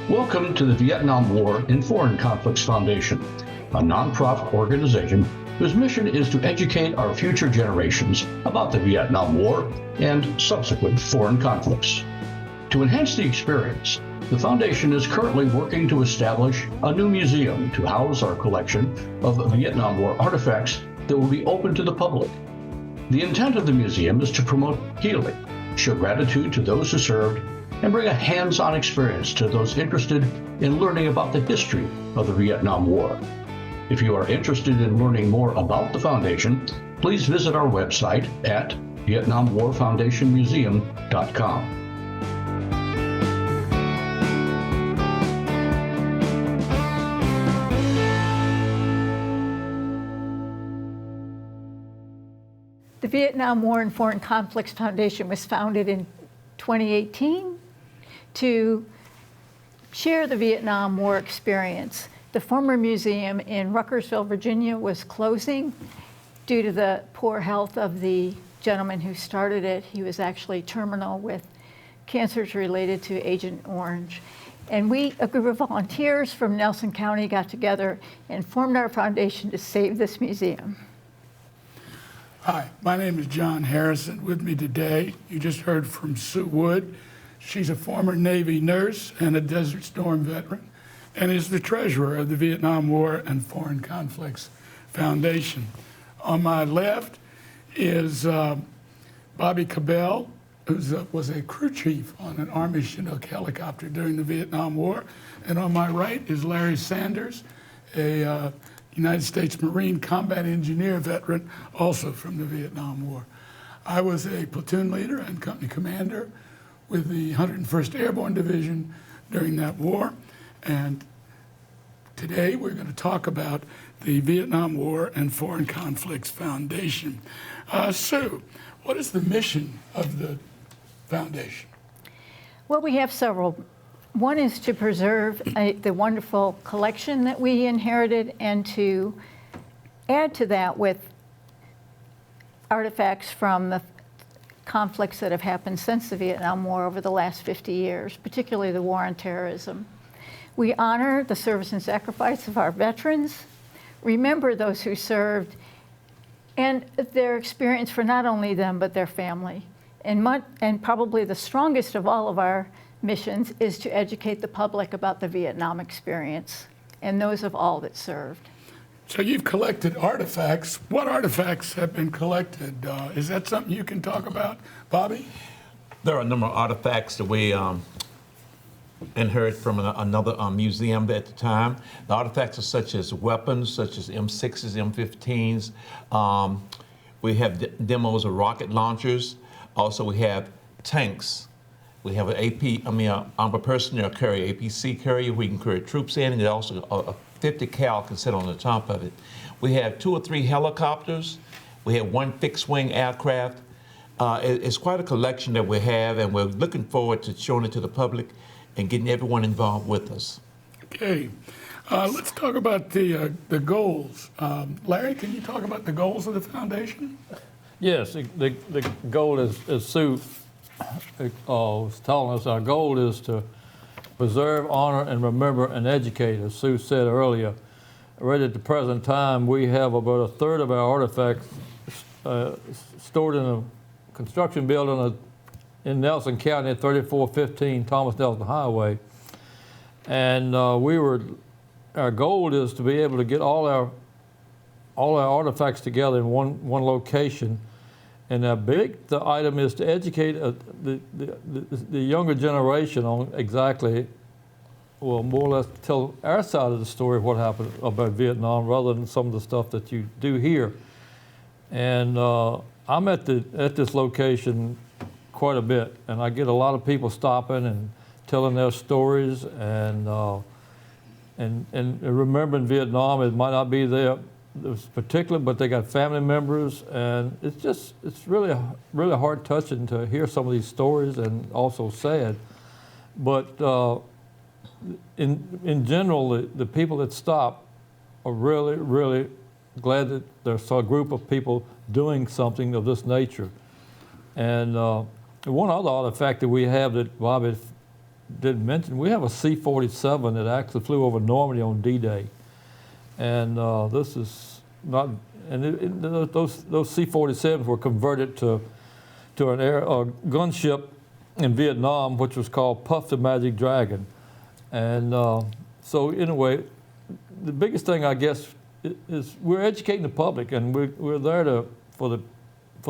Welcome to the Vietnam War and Foreign Conflicts Foundation, a nonprofit organization whose mission is to educate our future generations about the Vietnam War and subsequent foreign conflicts. To enhance the experience, the Foundation is currently working to establish a new museum to house our collection of Vietnam War artifacts that will be open to the public. The intent of the museum is to promote healing, show gratitude to those who served, and bring a hands-on experience to those interested in learning about the history of the Vietnam War. If you are interested in learning more about the Foundation, please visit our website at vietnamwarfoundationmuseum.com. The Vietnam War and Foreign Conflicts Foundation was founded in 2018 to share the Vietnam War experience. The former museum in Ruckersville, Virginia was closing due to the poor health of the gentleman who started it. He was actually terminal with cancers related to Agent Orange. And we, a group of volunteers from Nelson County, got together and formed our foundation to save this museum. Hi, my name is John Harrison. With me today, you just heard from Sue Wood. She's a former Navy nurse and a Desert Storm veteran, and is the treasurer of the Vietnam War and Foreign Conflicts Foundation. On my left is Bobby Cabell, who was a crew chief on an Army Chinook helicopter during the Vietnam War. And on my right is Larry Sanders, a United States Marine combat engineer veteran, also from the Vietnam War. I was a platoon leader and company commander with the 101st Airborne Division during that war. And today we're going to talk about the Vietnam War and Foreign Conflicts Foundation. Sue, what is the mission of the foundation? Well, we have several. One is to preserve the wonderful collection that we inherited and to add to that with artifacts from the conflicts that have happened since the Vietnam War over the last 50 years, particularly the war on terrorism. We honor the service and sacrifice of our veterans, remember those who served, and their experience for not only them, but their family. And probably the strongest of all of our missions is to educate the public about the Vietnam experience and those of all that served. So you've collected artifacts. What artifacts have been collected? Is that something you can talk about, Bobby? There are a number of artifacts that we inherited from another museum at the time. The artifacts are such as weapons, such as M6s, M15s. We have demos of rocket launchers. Also, we have tanks. We have an armored personnel carrier, APC carrier, we can carry troops in, and also a 50 cal can sit on the top of it. We have 2 or 3 helicopters. We have 1 fixed-wing aircraft. It's quite a collection that we have, and we're looking forward to showing it to the public and getting everyone involved with us. Okay, let's talk about the goals. Larry, can you talk about the goals of the foundation? Yes, the goal is, as Sue was telling us, our goal is to preserve, honor, and remember and educate. As Sue said earlier, right at the present time, we have about a third of our artifacts stored in a construction building in Nelson County at 3415 Thomas Nelson Highway. And our goal is to be able to get all our artifacts together in one location. And the item is to educate the younger generation on exactly, well, more or less tell our side of the story of what happened about Vietnam rather than some of the stuff that you do here. And I'm at this location quite a bit, and I get a lot of people stopping and telling their stories and remembering Vietnam. It might not be there particular, but they got family members, and it's really heart touching to hear some of these stories, and also sad. But in general, the people that stop are really glad that there's a group of people doing something of this nature. And one other artifact that we have that Bobby didn't mention, we have a C-47 that actually flew over Normandy on D-Day. And this is not, and those C-47s were converted to a gunship in Vietnam, which was called Puff the Magic Dragon. And so anyway, the biggest thing, I guess, is we're educating the public, and we're there for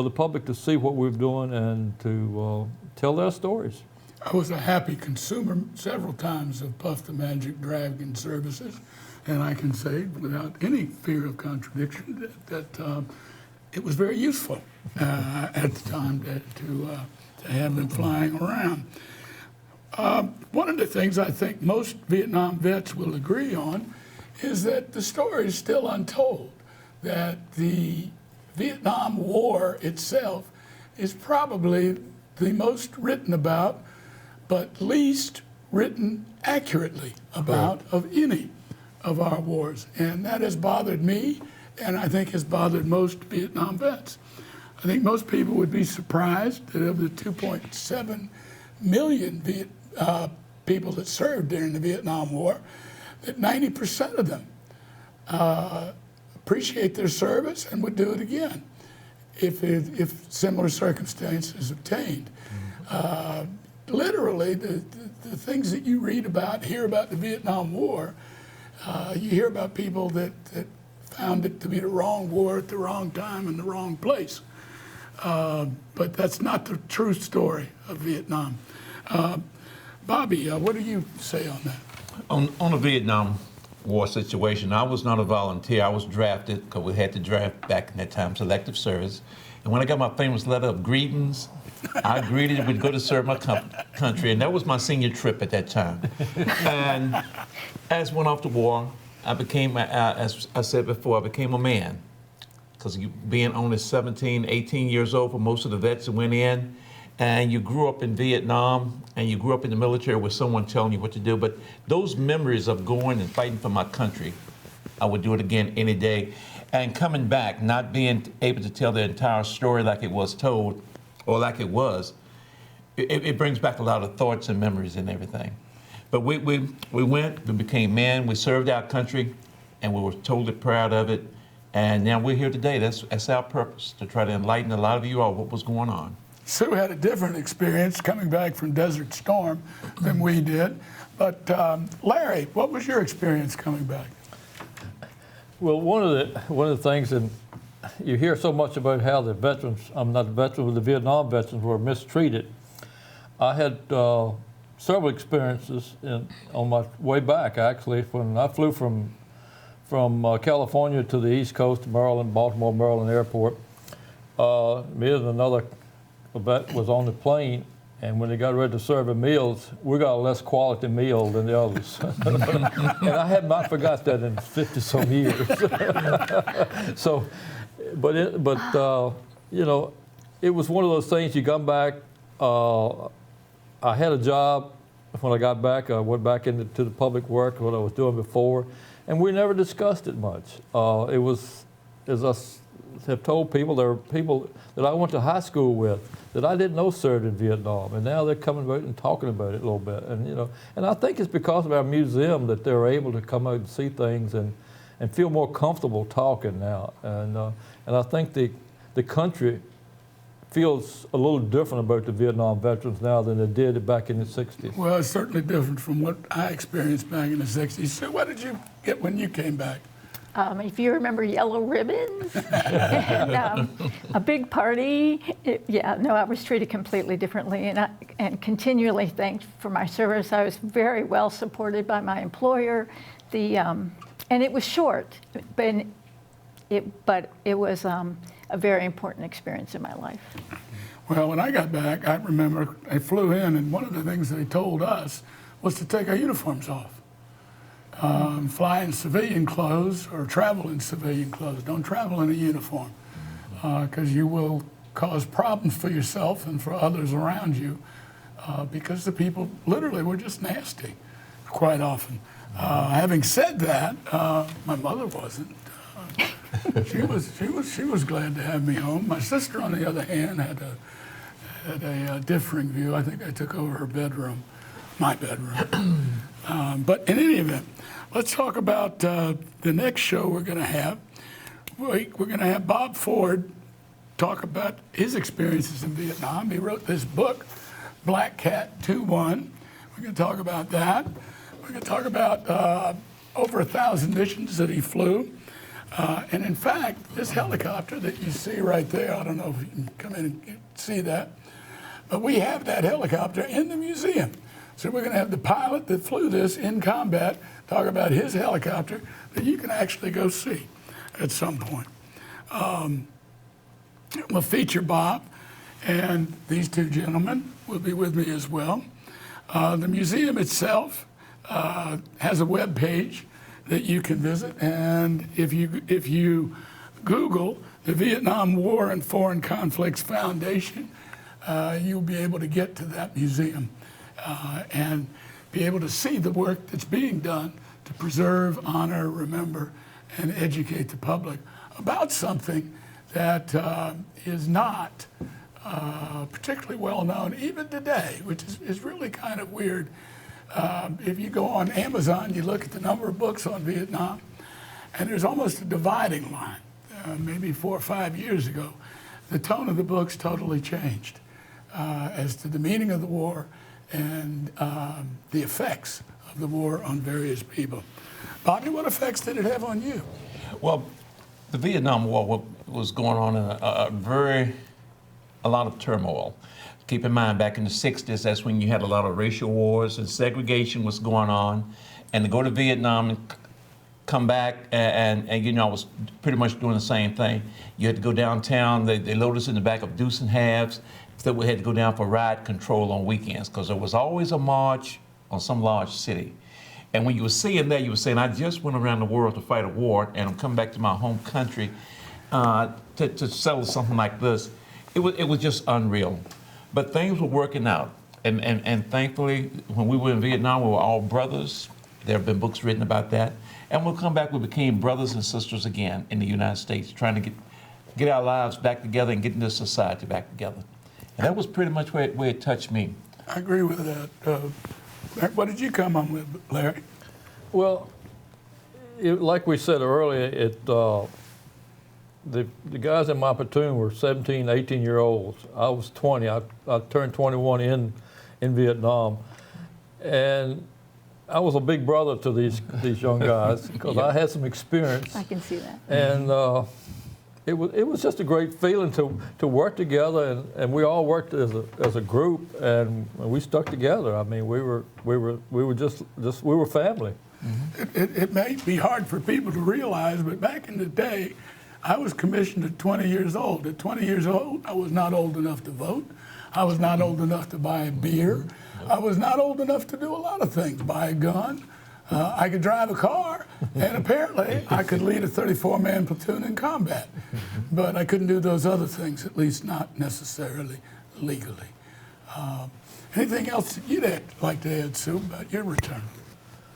the public to see what we're doing and to tell their stories. I was a happy consumer several times of Puff the Magic Dragon services, and I can say without any fear of contradiction that it was very useful at the time to have them flying around. One of the things I think most Vietnam vets will agree on is that the story is still untold, that the Vietnam War itself is probably the most written about, but least written accurately about of any of our wars. And that has bothered me, and I think has bothered most Vietnam vets. I think most people would be surprised that of the 2.7 million people that served during the Vietnam War, that 90% of them appreciate their service and would do it again if similar circumstances obtained. Literally, the things that you read about, hear about the Vietnam War, you hear about people that found it to be the wrong war at the wrong time in the wrong place. But that's not the true story of Vietnam. Bobby, what do you say on that? On the Vietnam War situation, I was not a volunteer. I was drafted because we had to draft back in that time, selective service. And when I got my famous letter of greetings, I agreed that we'd go to serve my country, and that was my senior trip at that time. And as went off to war, I became, as I said before, I became a man. Because being only 17, 18 years old for most of the vets that went in, and you grew up in Vietnam, and you grew up in the military with someone telling you what to do. But those memories of going and fighting for my country, I would do it again any day. And coming back, not being able to tell the entire story like it was told, or like it was, it brings back a lot of thoughts and memories and everything. But we went, we became men, we served our country, and we were totally proud of it. And now we're here today. That's our purpose, to try to enlighten a lot of you all what was going on. Sue had a different experience coming back from Desert Storm than we did. But Larry, what was your experience coming back? Well, one of the things, and you hear so much about how the veterans, I'm not the veterans, but the Vietnam veterans were mistreated. I had several experiences on my way back, actually, when I flew from California to the East Coast to Maryland, Baltimore, Maryland Airport. Me and another vet was on the plane, and when they got ready to serve the meals, we got a less quality meal than the others. And I had not forgot that in 50-some years. So, you know, it was one of those things. You come back. I had a job when I got back. I went back into the public work, what I was doing before, and we never discussed it much. It was, as I have told people, there were people that I went to high school with that I didn't know served in Vietnam, and now they're coming out and talking about it a little bit. And you know, and I think it's because of our museum that they're able to come out and see things and feel more comfortable talking now. And I think the country feels a little different about the Vietnam veterans now than it did back in the 60s. Well, it's certainly different from what I experienced back in the 60s. So what did you get when you came back? If you remember yellow ribbons and a big party, I was treated completely differently, and continually thanked for my service. I was very well supported by my employer. And it was short, but it was a very important experience in my life. Well, when I got back, I remember I flew in, and one of the things they told us was to take our uniforms off. Fly in civilian clothes or travel in civilian clothes. Don't travel in a uniform, because you will cause problems for yourself and for others around you, because the people literally were just nasty quite often. Having said that, my mother wasn't. She was glad to have me home. My sister, on the other hand, had a differing view. I think I took over her bedroom. my bedroom. But in any event, let's talk about the next show we're going to have. We're going to have Bob Ford talk about his experiences in Vietnam. He wrote this book, Black Cat 2-1. We're going to talk about that. We're going to talk about over 1,000 missions that he flew. And in fact, this helicopter that you see right there, I don't know if you can come in and see that, but we have that helicopter in the museum. So we're going to have the pilot that flew this in combat talk about his helicopter that you can actually go see at some point. We'll feature Bob, and these two gentlemen will be with me as well. The museum itself has a web page that you can visit, and if you Google the Vietnam War and Foreign Conflicts Foundation, you'll be able to get to that museum and be able to see the work that's being done to preserve, honor, remember, and educate the public about something that is not particularly well known even today, which is really kind of weird. If you go on Amazon, you look at the number of books on Vietnam, and there's almost a dividing line. Maybe 4 or 5 years ago, the tone of the books totally changed as to the meaning of the war and the effects of the war on various people. Bobby, what effects did it have on you? Well, the Vietnam War was going on in a lot of turmoil. Keep in mind, back in the 60s, that's when you had a lot of racial wars and segregation was going on. And to go to Vietnam and come back and you know, I was pretty much doing the same thing. You had to go downtown. They loaded us in the back of deuce and halves. So we had to go down for riot control on weekends because there was always a march on some large city. And when you were seeing that, you were saying, I just went around the world to fight a war, and I'm coming back to my home country to settle something like this. It was just unreal. But things were working out. And thankfully, when we were in Vietnam, we were all brothers. There have been books written about that. And when we come back, we became brothers and sisters again in the United States, trying to get our lives back together and getting this society back together. And that was pretty much where it touched me. I agree with that. What did you come on with, Larry? Well, like we said earlier, the guys in my platoon were 17, 18-year-olds. I was 20. I turned 21 in Vietnam. And I was a big brother to these young guys because I had some experience. I can see that. And it was just a great feeling to work together, and we all worked as a group, and we stuck together. I mean, we were family. Mm-hmm. It may be hard for people to realize, but back in the day, I was commissioned at 20 years old. At 20 years old, I was not old enough to vote. I was not old enough to buy a beer. I was not old enough to do a lot of things, buy a gun. I could drive a car, and apparently I could lead a 34-man platoon in combat. But I couldn't do those other things, at least not necessarily legally. Anything else that you'd like to add, Sue, about your return?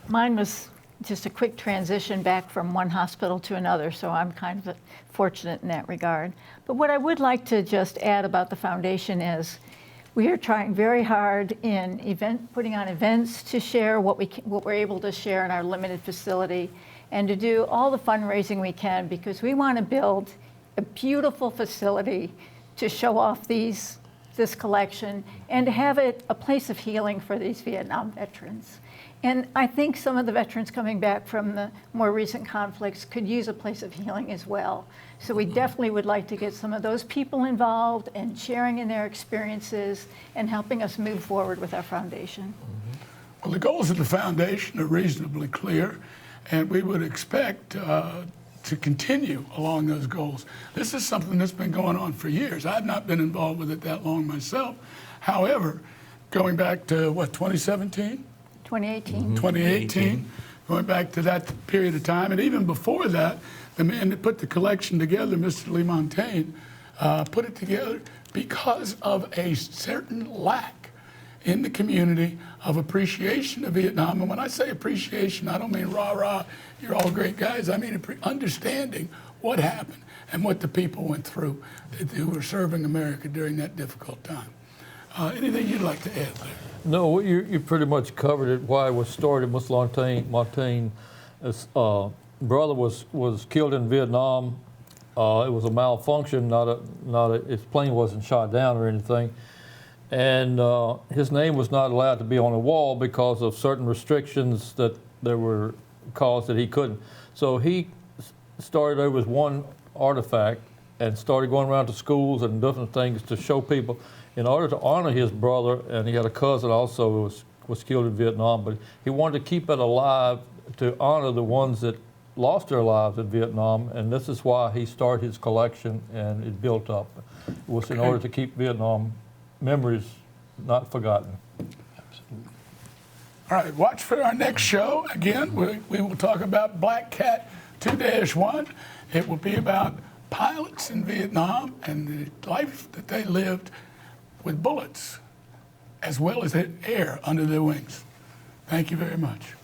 Mine was just a quick transition back from one hospital to another, so I'm kind of fortunate in that regard. But what I would like to just add about the foundation is we are trying very hard in putting on events to share what we're able to share in our limited facility, and to do all the fundraising we can, because we want to build a beautiful facility to show off this collection and to have it a place of healing for these Vietnam veterans. And I think some of the veterans coming back from the more recent conflicts could use a place of healing as well. So we definitely would like to get some of those people involved and sharing in their experiences and helping us move forward with our foundation. Well, the goals of the foundation are reasonably clear, and we would expect to continue along those goals. This is something that's been going on for years. I've not been involved with it that long myself. However, going back to, 2017? 2018. 2018, going back to that period of time. And even before that, the man that put the collection together, Mr. Lee Montaigne, put it together because of a certain lack in the community of appreciation of Vietnam. And when I say appreciation, I don't mean rah-rah, you're all great guys. I mean understanding what happened and what the people went through who were serving America during that difficult time. Anything you'd like to add there? No, you pretty much covered it. Why it was started. Mr. Martin's brother was killed in Vietnam. It was a malfunction. His plane wasn't shot down or anything. And his name was not allowed to be on the wall because of certain restrictions that there were caused that he couldn't. So he started over with one artifact and started going around to schools and different things to show people in order to honor his brother. And he had a cousin also who was killed in Vietnam, but he wanted to keep it alive to honor the ones that lost their lives in Vietnam. And this is why he started his collection, and it built up. It was in order to keep Vietnam memories not forgotten. All right, watch for our next show. Again, we will talk about Black Cat 2-1. It will be about pilots in Vietnam and the life that they lived with bullets, as well as air under their wings. Thank you very much.